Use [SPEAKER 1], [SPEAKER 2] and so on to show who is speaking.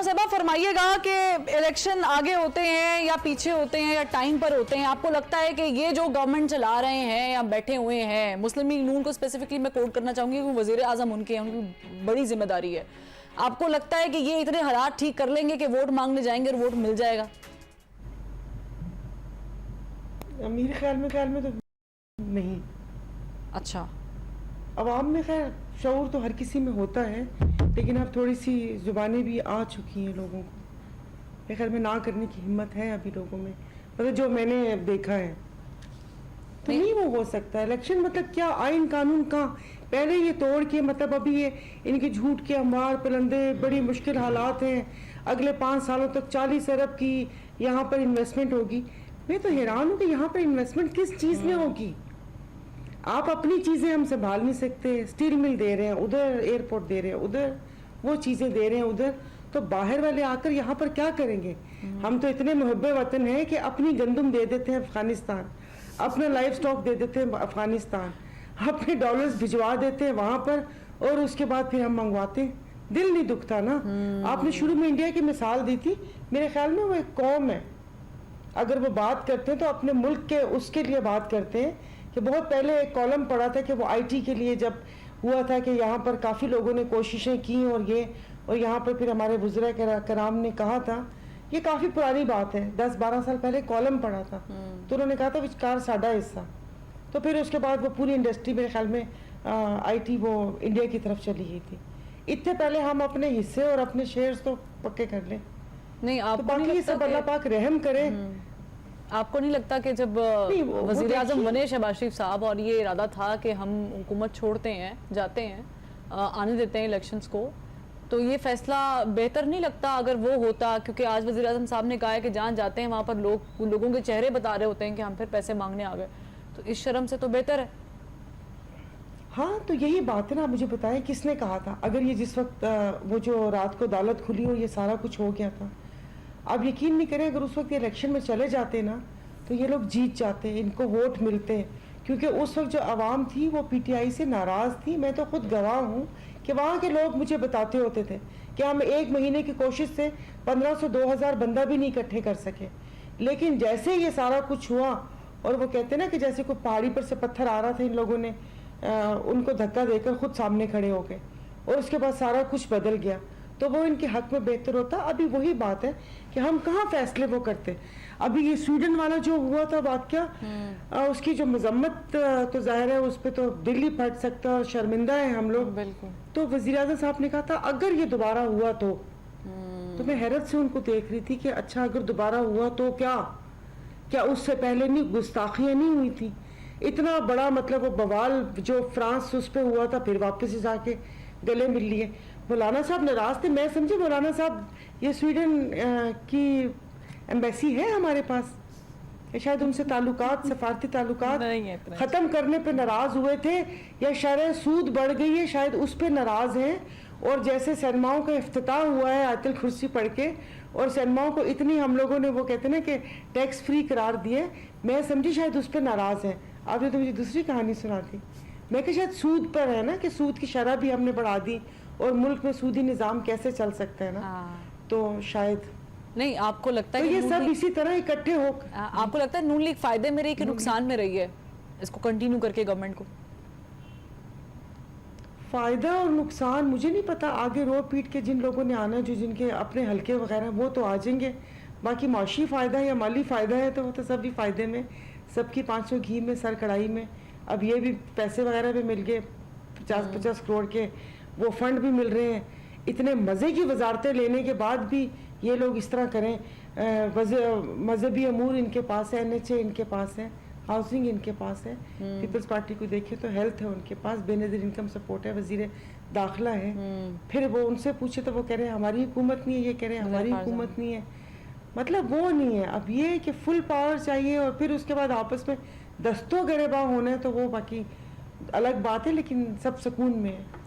[SPEAKER 1] साहबा फरमाइएगा कि इलेक्शन आगे होते हैं या पीछे होते हैं या टाइम पर होते हैं, आपको लगता है कि ये जो गवर्नमेंट चला रहे हैं या बैठे हुए हैं, मुस्लिम लीग नून को स्पेसिफिकली मैं कोट करना चाहूंगी कि वजीर आजम उनके हैं, उनकी बड़ी जिम्मेदारी है, आपको लगता है कि ये इतने हालात ठीक कर लेंगे कि वोट मांगने जाएंगे और वोट मिल जाएगा?
[SPEAKER 2] मेरे ख्याल में तो नहीं।
[SPEAKER 1] अच्छा,
[SPEAKER 2] अवाम में खैर शऊर तो हर किसी में होता है, लेकिन अब थोड़ी सी जुबानें भी आ चुकी हैं लोगों को, मेरे ख्याल में ना करने की हिम्मत है अभी लोगों में, मतलब जो मैंने देखा है। तो नहीं वो हो सकता। इलेक्शन मतलब क्या, आइन कानून कहाँ, पहले ये तोड़ के, मतलब अभी ये इनके झूठ के अंबार पुलंदे, बड़ी मुश्किल हालात हैं, अगले 5 सालों तक 40 अरब की यहाँ पर इन्वेस्टमेंट होगी। मैं तो हैरान हूँ कि यहाँ पर इन्वेस्टमेंट किस चीज़ में होगी। आप अपनी चीज़ें हम संभाल नहीं सकते, स्टील मिल दे रहे हैं उधर, एयरपोर्ट दे रहे हैं उधर, वो चीज़ें दे रहे हैं उधर, तो बाहर वाले आकर यहाँ पर क्या करेंगे? हम तो इतने मुहब्बे वतन हैं कि अपनी गंदम दे देते हैं अफगानिस्तान, अपना लाइफ स्टॉक दे देते हैं अफगानिस्तान, अपने डॉलर्स भिजवा देते हैं वहाँ पर, और उसके बाद फिर हम मंगवाते हैं। दिल नहीं दुखता ना। आपने शुरू में इंडिया की मिसाल दी थी, मेरे ख्याल में वो एक कौम है, अगर वो बात करते हैं तो अपने मुल्क के उसके लिए बात करते हैं। कि बहुत पहले एक कॉलम पढ़ा था कि वो आईटी के लिए जब हुआ था कि यहाँ पर काफ़ी लोगों ने कोशिशें की और यहाँ पर फिर हमारे बुजुर्ग कराम ने कहा था, ये काफ़ी पुरानी बात है, 10-12 साल पहले कॉलम पढ़ा था, तो उन्होंने कहा था विचकार साडा हिस्सा। तो फिर उसके बाद वो पूरी इंडस्ट्री मेरे ख्याल में आईटी वो इंडिया की तरफ चली गई थी। इतने पहले हम अपने हिस्से और अपने शेयर्स तो पक्के कर लें।
[SPEAKER 1] नहीं आप
[SPEAKER 2] तो बाकी ये सब अल्लाह पाक रहम करे।
[SPEAKER 1] आपको नहीं लगता कि जब वजीर आजम बने शहबाज शरीफ साहब और ये इरादा था कि हम हुकूमत छोड़ते हैं, जाते हैं, आने देते हैं इलेक्शंस को, तो ये फैसला बेहतर नहीं लगता अगर वो होता? क्योंकि आज वजीर आजम साहब ने कहा है कि जहाँ जाते हैं वहाँ पर लोगों के चेहरे बता रहे होते हैं कि हम फिर पैसे मांगने आ गए, तो इस शर्म से तो बेहतर है।
[SPEAKER 2] हाँ, तो यही बात है ना। मुझे बताएं किसने कहा था? अगर ये जिस वक्त वो जो रात को अदालत खुली और ये सारा कुछ हो गया था, आप यकीन नहीं करें, अगर उस वक्त इलेक्शन में चले जाते ना तो ये लोग जीत जाते, इनको वोट मिलते, क्योंकि उस वक्त जो आवाम थी वो पीटीआई से नाराज़ थी। मैं तो खुद गवाह हूँ कि वहाँ के लोग मुझे बताते होते थे कि हम 1 महीने की कोशिश से 1500-2000 बंदा भी नहीं इकट्ठे कर सके, लेकिन जैसे ये सारा कुछ हुआ और वो कहते ना कि जैसे कोई पहाड़ी पर से पत्थर आ रहा था, इन लोगों ने उनको धक्का देकर खुद सामने खड़े हो गए और उसके बाद सारा कुछ बदल गया, तो वो इनके हक में बेहतर होता। अभी वही बात है कि हम कहाँ फैसले वो करते। अभी ये स्वीडन वाला जो हुआ था वाकया, उसकी जो मजम्मत तो जाहिर है उस पर तो दिल ही फट सकता है और शर्मिंदा है हम लोग।
[SPEAKER 1] बिल्कुल।
[SPEAKER 2] तो वज़ीर आज़म साहब ने कहा था अगर ये दोबारा हुआ तो मैं हैरत से उनको देख रही थी कि अच्छा अगर दोबारा हुआ तो क्या उससे पहले नहीं गुस्ताखियाँ नहीं हुई थी? इतना बड़ा मतलब वो बवाल जो फ्रांस उस पर हुआ था, फिर वापस से जाके गले मिल लिए। मौलाना साहब नाराज थे, मैं समझी मौलाना साहब ये स्वीडन की एम्बेसी है हमारे पास, शायद उनसे ताल्लुकात, सफारती ताल्लुकात ख़त्म करने पे नाराज़ हुए थे, या शरह सूद बढ़ गई है शायद उस पर नाराज़ हैं। और जैसे सिनेमाओं का इफ्तिताह हुआ है आयतुल कुर्सी पढ़ के, और सिनेमाओं को इतनी हम लोगों ने वो कहते ना कि टैक्स फ्री करार दिए, मैं समझी शायद उस पर नाराज़ हैं। आपने तो मुझे दूसरी कहानी सुना दी, मैं कि शायद सूद पर है ना, कि सूद की शरह भी हमने बढ़ा दी और मुल्क में सूदी निज़ाम कैसे चल सकता है ना। तो शायद
[SPEAKER 1] नहीं, आपको लगता है
[SPEAKER 2] तो
[SPEAKER 1] कि
[SPEAKER 2] ये सब इसी तरह इकट्ठे हो,
[SPEAKER 1] आपको लगता है नून लीग फायदे में रही कि नुकसान में रही है इसको कंटिन्यू करके गवर्नमेंट को?
[SPEAKER 2] फायदा और नुकसान मुझे नहीं पता, आगे रो पीट के जिन लोगों ने आना, जो जिनके अपने हलके वगैरह वो तो आ जाएंगे, बाकी माशी फ़ायदा या माली फ़ायदा है तो वो तो सब भी फ़ायदे में, सबकी 500 घी में सर कढ़ाई में। अब ये भी पैसे वगैरह भी मिल गए, 50-50 करोड़ के वो फंड भी मिल रहे हैं। इतने मज़े की वजारतें लेने के बाद भी ये लोग इस तरह करें। मजहबी अमूर इनके पास है, NHA इनके पास है, हाउसिंग इनके पास है, पीपल्स पार्टी को देखें तो हेल्थ है उनके पास, बेनज़ीर इनकम सपोर्ट है, वजीर दाखिला है। फिर वो उनसे पूछे तो वो कह रहे हैं हमारी हुकूमत नहीं है, ये कह रहे हैं हमारी हुकूमत नहीं है, मतलब वो नहीं है। अब ये कि फुल पावर चाहिए और फिर उसके बाद आपस में दस्तों गरेबा होना है, तो वो बाकी अलग बात है, लेकिन सब सुकून में है।